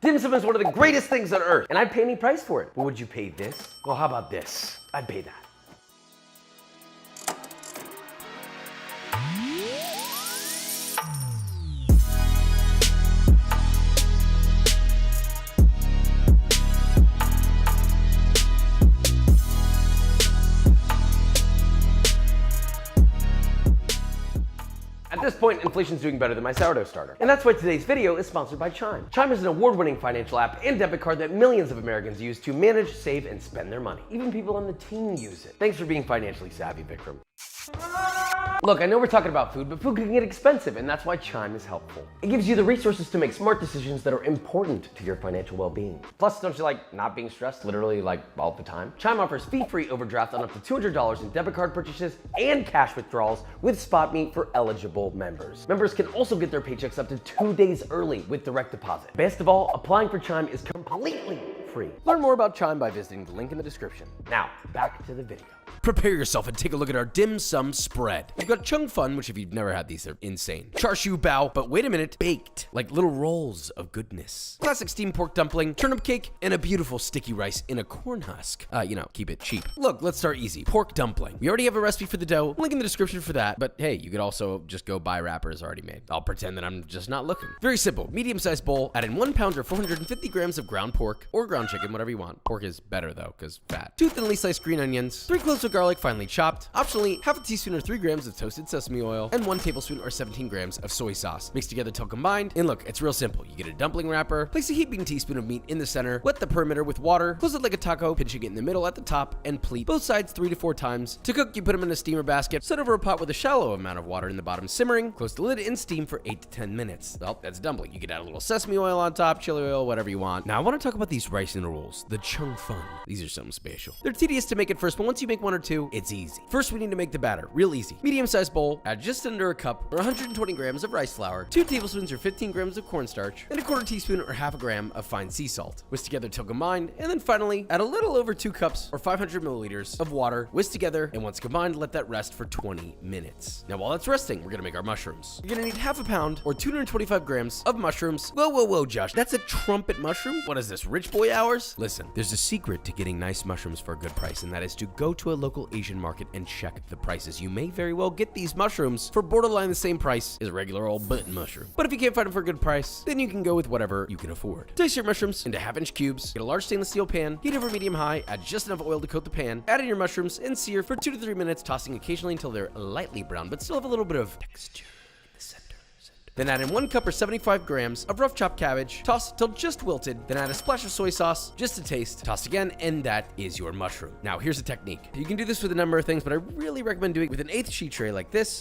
Dim sum is one of the greatest things on earth, and I'd pay any price for it. But would you pay this? Well, how about this? I'd pay that. At this point, inflation's doing better than my sourdough starter. And that's why today's video is sponsored by Chime. Chime is an award-winning financial app and debit card that millions of Americans use to manage, save, and spend their money. Even people on the team use it. Thanks for being financially savvy, Vikram. Look, I know we're talking about food, but food can get expensive, and that's why Chime is helpful. It gives you the resources to make smart decisions that are important to your financial well-being. Plus, don't you like not being stressed literally like all the time? Chime offers fee-free overdraft on up to $200 in debit card purchases and cash withdrawals with SpotMe for eligible members. Members can also get their paychecks up to 2 days early with direct deposit. Best of all, applying for Chime is completely free. Learn more about Chime by visiting the link in the description. Now, back to the video. Prepare yourself and take a look at our dim sum spread. We've got chung fun, which if you've never had these, they're insane. Char siu bao, but wait a minute, baked, like little rolls of goodness. Classic steamed pork dumpling, turnip cake, and a beautiful sticky rice in a corn husk. Keep it cheap. Look, let's start easy. Pork dumpling. We already have a recipe for the dough, link in the description for that, but hey, you could also just go buy wrappers already made. I'll pretend that I'm just not looking. Very simple, medium-sized bowl, add in 1 pound or 450 grams of ground pork, or ground chicken, whatever you want. Pork is better though, because fat. 2 thinly sliced green onions, 3 cloves of garlic finely chopped, optionally half a teaspoon or 3 grams of toasted sesame oil, and 1 tablespoon or 17 grams of soy sauce. Mix together till combined, and look, it's real simple. You get a dumpling wrapper, place a heaping teaspoon of meat in the center, wet the perimeter with water, close it like a taco, pinching it in the middle at the top, and pleat both sides 3 to 4 times. To cook, you put them in a steamer basket, set over a pot with a shallow amount of water in the bottom simmering, close the lid and steam for 8 to 10 minutes. Well, that's dumpling. You could add a little sesame oil on top, chili oil, whatever you want. Now I want to talk about these rice noodles, the chung fun. These are something special. They're tedious to make at first, but once you make 1 or 2, it's easy. First, we need to make the batter. Real easy. Medium-sized bowl, add just under a cup or 120 grams of rice flour, 2 tablespoons or 15 grams of cornstarch, and a 1/4 teaspoon or half a gram of fine sea salt. Whisk together till combined, and then finally, add a little over 2 cups or 500 milliliters of water, whisk together, and once combined, let that rest for 20 minutes. Now, while that's resting, we're gonna make our mushrooms. You're gonna need half a pound or 225 grams of mushrooms. Whoa, Josh, that's a trumpet mushroom? What is this, rich boy hours? Listen, there's a secret to getting nice mushrooms for a good price, and that is to go to a local Asian market and check the prices. You may very well get these mushrooms for borderline the same price as a regular old button mushroom. But if you can't find them for a good price, then you can go with whatever you can afford. Dice your mushrooms into 1/2-inch cubes, get a large stainless steel pan, heat over medium-high, add just enough oil to coat the pan, add in your mushrooms, and sear for 2 to 3 minutes, tossing occasionally until they're lightly brown, but still have a little bit of texture. Then add in 1 cup or 75 grams of rough chopped cabbage, toss till just wilted, then add a splash of soy sauce, just to taste, toss again, and that is your mushroom. Now here's the technique. You can do this with a number of things, but I really recommend doing it with an 1/8 sheet tray like this.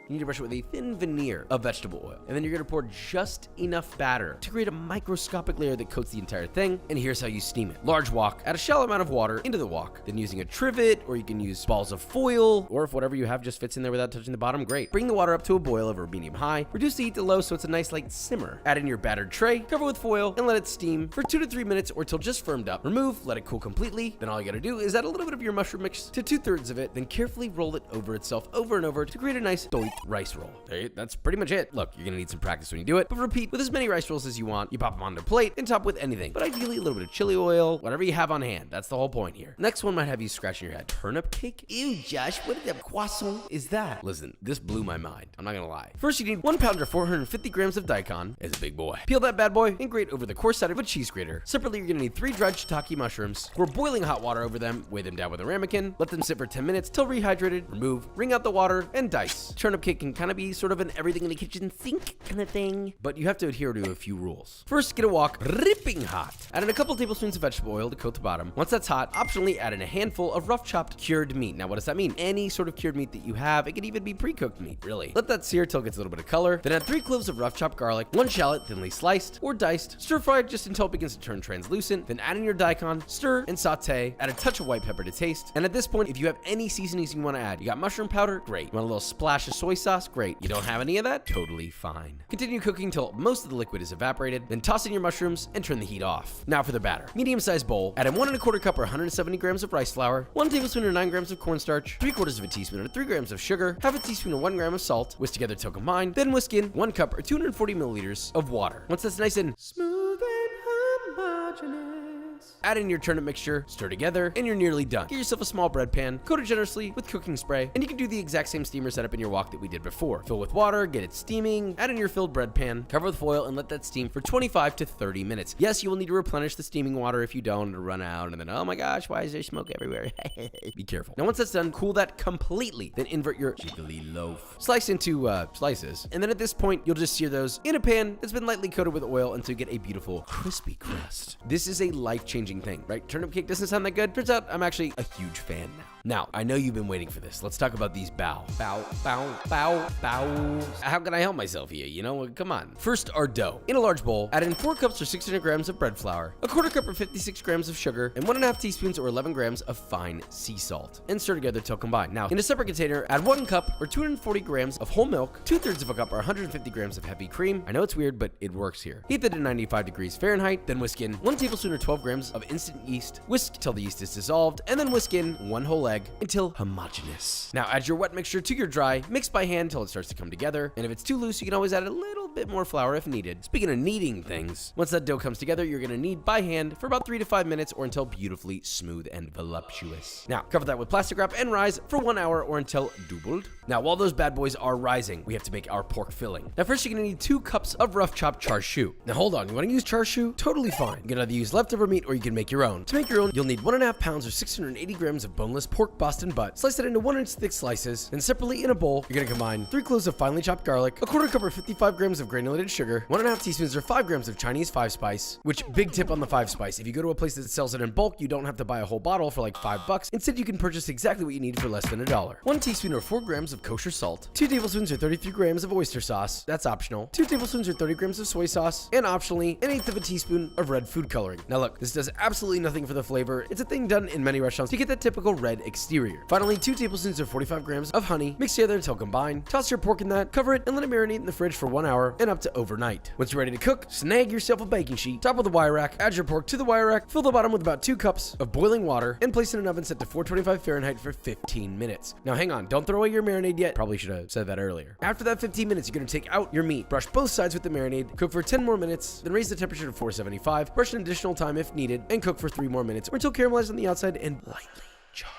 You need to brush it with a thin veneer of vegetable oil. And then you're gonna pour just enough batter to create a microscopic layer that coats the entire thing. And here's how you steam it. Large wok, add a shallow amount of water into the wok. Then using a trivet, or you can use balls of foil, or if whatever you have just fits in there without touching the bottom, great. Bring the water up to a boil over medium-high. Reduce the heat to low so it's a nice light simmer. Add in your battered tray, cover with foil, and let it steam for 2 to 3 minutes or till just firmed up. Remove, let it cool completely. Then all you gotta do is add a little bit of your mushroom mix to 2/3 of it, then carefully roll it over itself over and over to create a nice doit rice roll. That's pretty much it. Look, you're gonna need some practice when you do it, but repeat with as many rice rolls as you want. You pop them onto a plate and top with anything, but ideally a little bit of chili oil, whatever you have on hand. That's the whole point here. Next one might have you scratching your head. Turnip cake? Ew, Josh, what the croissant is that? Listen, this blew my mind. I'm not gonna lie. First, you need 1 pound or 450 grams of daikon. It's a big boy. Peel that bad boy and grate over the coarse side of a cheese grater. Separately, you're gonna need 3 dried shiitake mushrooms. Pour boiling hot water over them, weigh them down with a ramekin, let them sit for 10 minutes till rehydrated, remove, wring out the water, and dice. Turnip cake can kind of be sort of an everything in the kitchen sink kind of thing, but you have to adhere to a few rules. First, get a wok ripping hot. Add in a couple tablespoons of vegetable oil to coat the bottom. Once that's hot, optionally add in a handful of rough chopped cured meat. Now, what does that mean? Any sort of cured meat that you have. It could even be pre-cooked meat, really. Let that sear till it gets a little bit of color. Then add 3 cloves of rough chopped garlic, 1 shallot thinly sliced or diced. Stir fry just until it begins to turn translucent. Then add in your daikon, stir and saute. Add a touch of white pepper to taste. And at this point, if you have any seasonings you want to add, you got mushroom powder, great. You want a little splash of soy sauce, great. You don't have any of that? Totally fine. Continue cooking till most of the liquid is evaporated, then toss in your mushrooms and turn the heat off. Now for the batter. Medium-sized bowl, add in 1 1/4 cup or 170 grams of rice flour, 1 tablespoon or 9 grams of cornstarch, 3/4 of a teaspoon or 3 grams of sugar, half a teaspoon or 1 gram of salt, whisk together till combined, then whisk in 1 cup or 240 milliliters of water. Once that's nice and smooth and homogeneous. Add in your turnip mixture, stir together, and you're nearly done. Get yourself a small bread pan, coat it generously with cooking spray, and you can do the exact same steamer setup in your wok that we did before. Fill with water, get it steaming, add in your filled bread pan, cover with foil, and let that steam for 25 to 30 minutes. Yes, you will need to replenish the steaming water if you don't, it'll run out, and then, oh my gosh, why is there smoke everywhere? Be careful. Now, once that's done, cool that completely, then invert your jiggly loaf. Slice into slices, and then at this point, you'll just sear those in a pan that's been lightly coated with oil until you get a beautiful crispy crust. This is a life-changing thing, right? Turnip cake doesn't sound that good. Turns out I'm actually a huge fan now. Now, I know you've been waiting for this. Let's talk about these bow. How can I help myself here? You know, come on. First, our dough. In a large bowl, add in 4 cups or 600 grams of bread flour, a quarter cup or 56 grams of sugar, and 1.5 teaspoons or 11 grams of fine sea salt, and stir together till combined. Now, in a separate container, add 1 cup or 240 grams of whole milk, 2/3 of a cup or 150 grams of heavy cream. I know it's weird, but it works here. Heat that to 95 degrees Fahrenheit, then whisk in 1 tablespoon or 12 grams of instant yeast. Whisk till the yeast is dissolved, and then whisk in 1 whole egg until homogeneous. Now add your wet mixture to your dry, mix by hand till it starts to come together, and if it's too loose, you can always add a little bit more flour if needed. Speaking of kneading things, once that dough comes together, you're gonna knead by hand for about 3 to 5 minutes or until beautifully smooth and voluptuous. Now cover that with plastic wrap and rise for 1 hour or until doubled. Now while those bad boys are rising, we have to make our pork filling. Now first you're gonna need 2 cups of rough chopped char siu. Now hold on, you wanna use char siu? Totally fine. You can either use leftover meat or you can make your own. To make your own, you'll need 1.5 pounds or 680 grams of boneless pork Boston butt. Slice it into 1-inch thick slices. Then separately in a bowl, you're gonna combine 3 cloves of finely chopped garlic, a quarter cup or 55 grams of granulated sugar, 1.5 teaspoons or 5 grams of Chinese 5-spice, which, big tip on the 5-spice, if you go to a place that sells it in bulk, you don't have to buy a whole bottle for like $5. Instead, you can purchase exactly what you need for less than $1. 1 teaspoon or 4 grams of kosher salt, 2 tablespoons or 33 grams of oyster sauce, that's optional, 2 tablespoons or 30 grams of soy sauce, and optionally, 1/8 of a teaspoon of red food coloring. Now look, this does absolutely nothing for the flavor. It's a thing done in many restaurants to get that typical red exterior. Finally, 2 tablespoons or 45 grams of honey, mix together until combined. Toss your pork in that, cover it, and let it marinate in the fridge for 1 hour and up to overnight. Once you're ready to cook, snag yourself a baking sheet, top of the wire rack, add your pork to the wire rack, fill the bottom with about 2 cups of boiling water, and place it in an oven set to 425 Fahrenheit for 15 minutes. Now hang on, don't throw away your marinade yet. Probably should have said that earlier. After that 15 minutes, you're gonna take out your meat, brush both sides with the marinade, cook for 10 more minutes, then raise the temperature to 475, brush an additional time if needed, and cook for 3 more minutes or until caramelized on the outside and lightly charred.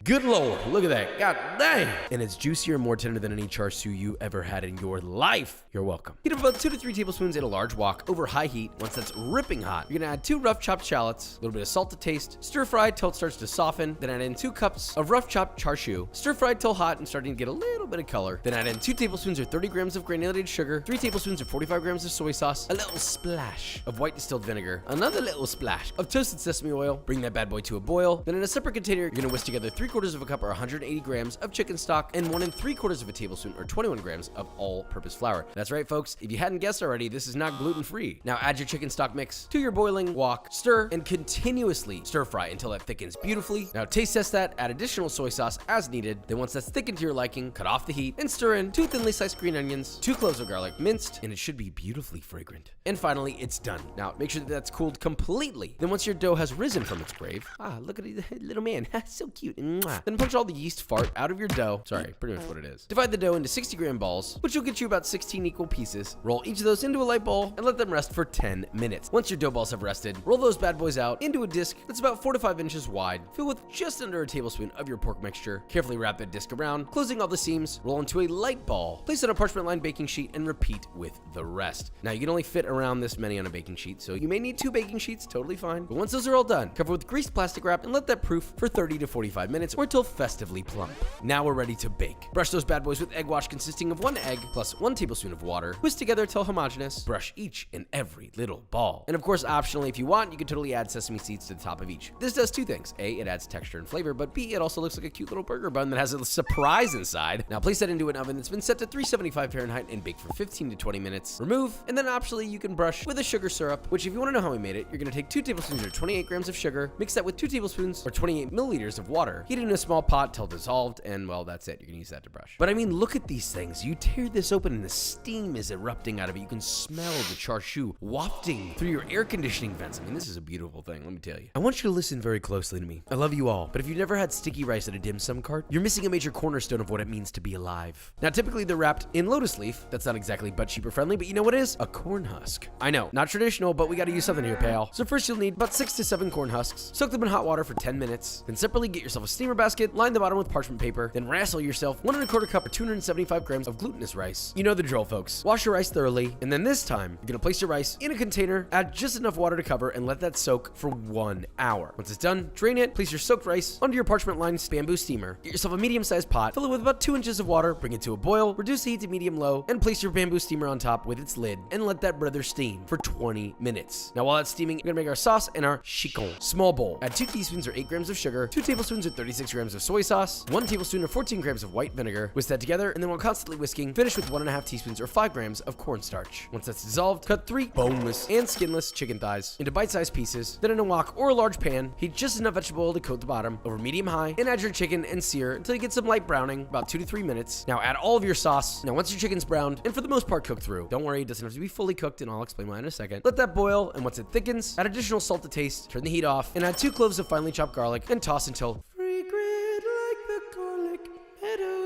Good lord, look at that. God dang. And it's juicier and more tender than any char siu you ever had in your life. You're welcome. Heat up about 2 to 3 tablespoons in a large wok over high heat. Once that's ripping hot, you're gonna add 2 rough chopped shallots, a little bit of salt to taste, stir fry till it starts to soften, then add in 2 cups of rough chopped char siu, stir fry till hot and starting to get a little bit of color, then add in 2 tablespoons or 30 grams of granulated sugar, 3 tablespoons or 45 grams of soy sauce, a little splash of white distilled vinegar, another little splash of toasted sesame oil. Bring that bad boy to a boil. Then in a separate container, you're gonna whisk together 3/4 of a cup or 180 grams of chicken stock and 1 3/4 of a tablespoon or 21 grams of all-purpose flour. That's right, folks. If you hadn't guessed already, this is not gluten-free. Now add your chicken stock mix to your boiling wok, stir, and continuously stir fry until that thickens beautifully. Now taste test that, add additional soy sauce as needed. Then once that's thickened to your liking, cut off the heat and stir in 2 thinly sliced green onions, 2 cloves of garlic minced, and it should be beautifully fragrant. And finally, it's done. Now make sure that that's cooled completely. Then once your dough has risen from its grave, look at the little man, so cute. Mwah. Then punch all the yeast fart out of your dough. Sorry, pretty much what it is. Divide the dough into 60-gram balls, which will get you about 16 equal pieces. Roll each of those into a light bowl and let them rest for 10 minutes. Once your dough balls have rested, roll those bad boys out into a disc that's about 4 to 5 inches wide. Fill with just under a tablespoon of your pork mixture. Carefully wrap that disc around, closing all the seams. Roll into a light ball. Place it on a parchment-lined baking sheet and repeat with the rest. Now you can only fit around this many on a baking sheet, so you may need 2 baking sheets, totally fine. But once those are all done, cover with greased plastic wrap and let that proof for 30 to 45 minutes or until festively plump. Now we're ready to bake. Brush those bad boys with egg wash consisting of 1 egg plus 1 tablespoon of water. Whisk together till homogeneous. Brush each and every little ball. And of course, optionally, if you want, you can totally add sesame seeds to the top of each. This does 2 things. A, it adds texture and flavor, but B, it also looks like a cute little burger bun that has a surprise inside. Now place that into an oven that's been set to 375 Fahrenheit and bake for 15 to 20 minutes. Remove, and then optionally, you can brush with a sugar syrup, which if you want to know how we made it, you're going to take 2 tablespoons or 28 grams of sugar, mix that with 2 tablespoons or 28 milliliters of water. Heat it in a small pot till dissolved, and well, that's it. You can use that to brush. But I mean, look at these things. You tear this open and the steam is erupting out of it. You can smell the char siu wafting through your air conditioning vents. I mean, this is a beautiful thing, let me tell you. I want you to listen very closely to me. I love you all, but if you've never had sticky rice at a dim sum cart, you're missing a major cornerstone of what it means to be alive. Now, typically they're wrapped in lotus leaf. That's not exactly butt cheaper friendly, but you know what is? A corn husk. I know, not traditional, but we gotta use something here, pal. So first you'll need about 6 to 7 corn husks. Soak them in hot water for 10 minutes. Then separately get yourself a steamer basket, line the bottom with parchment paper, then rassle yourself 1 1/4 cup or 275 grams of glutinous rice. You know the drill, folks. Wash your rice thoroughly, and then this time, you're gonna place your rice in a container, add just enough water to cover, and let that soak for 1 hour. Once it's done, drain it, place your soaked rice onto your parchment-lined bamboo steamer. Get yourself a medium-sized pot, fill it with about 2 inches of water, bring it to a boil, reduce the heat to medium-low, and place your bamboo steamer on top with its lid, and let that brother steam for 20 minutes. Now, while that's steaming, we're gonna make our sauce and our chicken. Small bowl. Add 2 teaspoons or 8 grams of sugar, 2 tablespoons or 36 grams of soy sauce, 1 tablespoon or 14 grams of white vinegar. Whisk that together, and then while constantly whisking, finish with 1.5 teaspoons or 5 grams of cornstarch. Once that's dissolved, cut 3 boneless and skinless chicken thighs into bite-sized pieces. Then in a wok or a large pan, heat just enough vegetable oil to coat the bottom over medium-high, and add your chicken and sear until you get some light browning, about 2 to 3 minutes. Now add all of your sauce. Now once your chicken's browned, and for the most part cooked through, don't worry, it doesn't have to be fully cooked, and I'll explain why in a second. Let that boil, and once it thickens, add additional salt to taste, turn the heat off, and add 2 cloves of finely chopped garlic, and toss until fragrant like the garlic meadows.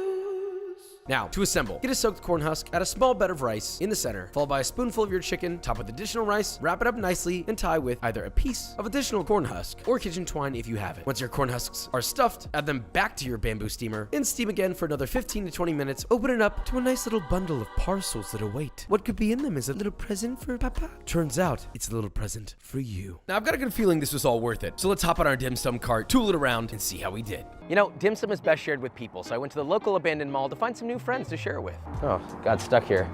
Now, to assemble, get a soaked corn husk, add a small bed of rice in the center, followed by a spoonful of your chicken, top with additional rice, wrap it up nicely, and tie with either a piece of additional corn husk or kitchen twine if you have it. Once your corn husks are stuffed, add them back to your bamboo steamer and steam again for another 15 to 20 minutes. Open it up to a nice little bundle of parcels that await. What could be in them? Is it a little present for Papa? Turns out, it's a little present for you. Now, I've got a good feeling this was all worth it, so let's hop on our dim sum cart, tool it around, and see how we did. You know, dim sum is best shared with people, so I went to the local abandoned mall to find some new friends to share it with. Oh, got stuck here.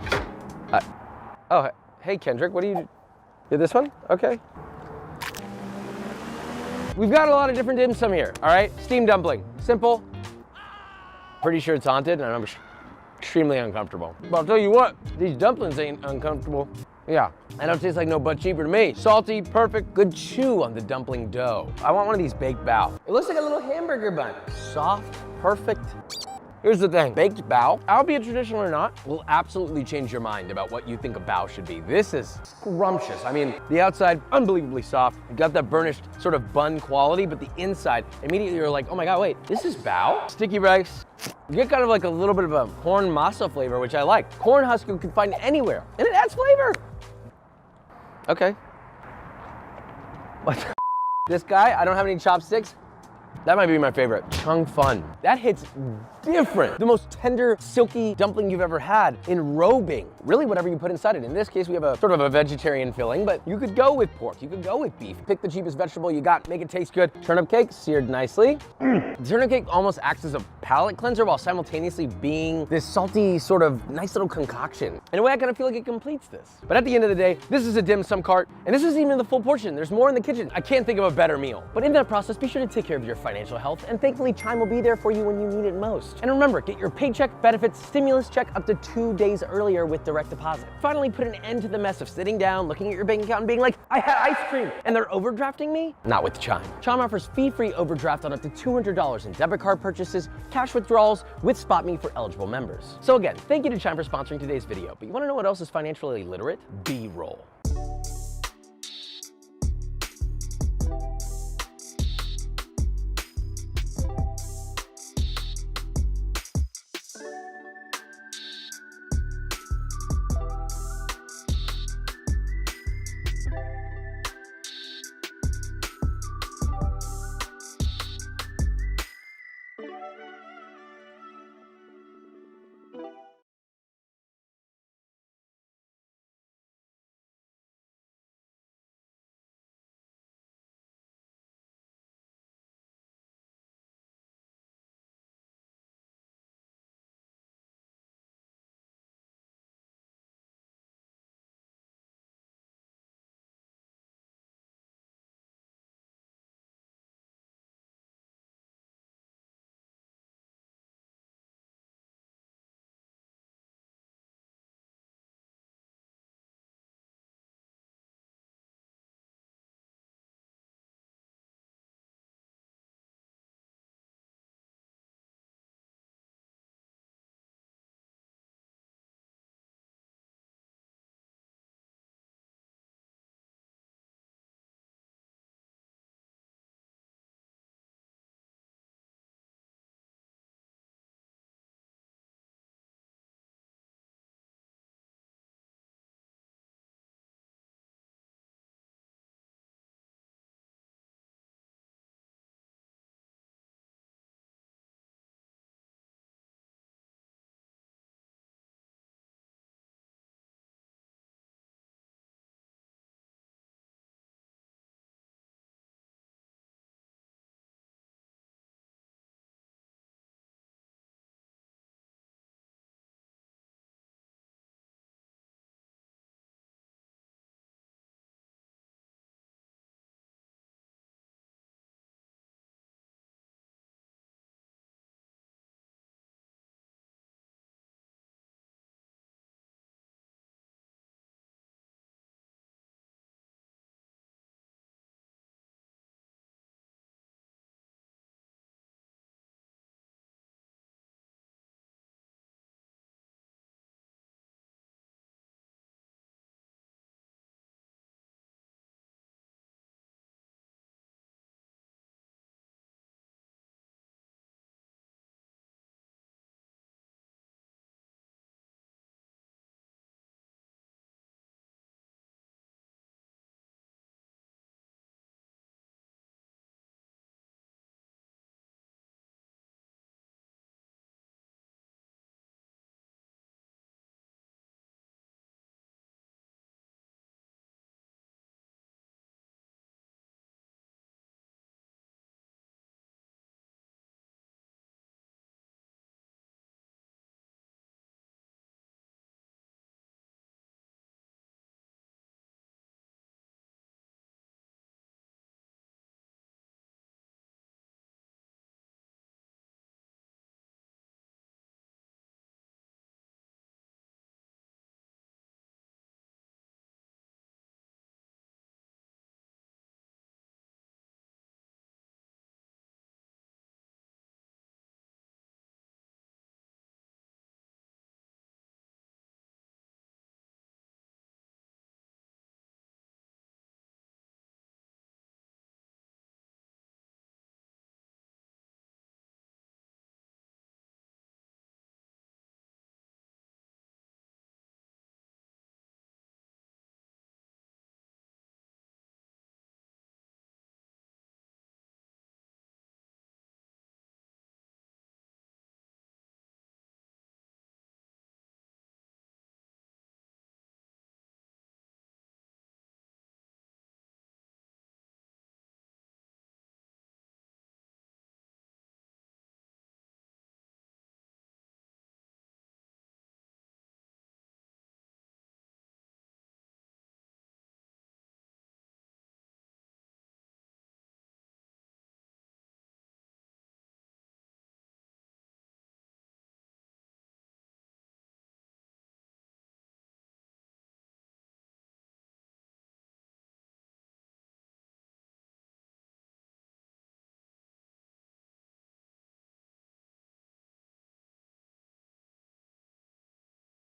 Oh, hey Kendrick, what do you do? This one? Okay. We've got a lot of different dim sum here, all right? Steamed dumpling, simple. Pretty sure it's haunted, and I'm extremely uncomfortable. But I'll tell you what, these dumplings ain't uncomfortable. Yeah, I don't taste like no butt cheaper to me. Salty, perfect, good chew on the dumpling dough. I want one of these baked bao. It looks like a little hamburger bun. Soft, perfect. Here's the thing, baked bao, albeit traditional or not, will absolutely change your mind about what you think a bao should be. This is scrumptious. I mean, the outside, unbelievably soft. You got that burnished sort of bun quality, but the inside, immediately you're like, oh my God, wait, this is bao? Sticky rice. You get kind of like a little bit of a corn masa flavor, which I like. Corn husk you can find anywhere, and it adds flavor. Okay. What? This guy, I don't have any chopsticks. That might be my favorite. Chung fun. That hits different. The most tender, silky dumpling you've ever had, enrobing. Really whatever you put inside it. In this case, we have a sort of a vegetarian filling, but you could go with pork, you could go with beef. Pick the cheapest vegetable you got, make it taste good. Turnip cake, seared nicely. The turnip cake almost acts as a palate cleanser while simultaneously being this salty, sort of nice little concoction. In a way, I kind of feel like it completes this. But at the end of the day, this is a dim sum cart, and this isn't even the full portion. There's more in the kitchen. I can't think of a better meal. But in that process, be sure to take care of your financial health, and thankfully, Chime will be there for you when you need it most. And remember, get your paycheck, benefits, stimulus check up to 2 days earlier with direct deposit. Finally, put an end to the mess of sitting down, looking at your bank account and being like, I had ice cream, and they're overdrafting me? Not with Chime. Chime offers fee-free overdraft on up to $200 in debit card purchases, cash withdrawals with SpotMe for eligible members. So again, thank you to Chime for sponsoring today's video, but you wanna know what else is financially literate? B-roll.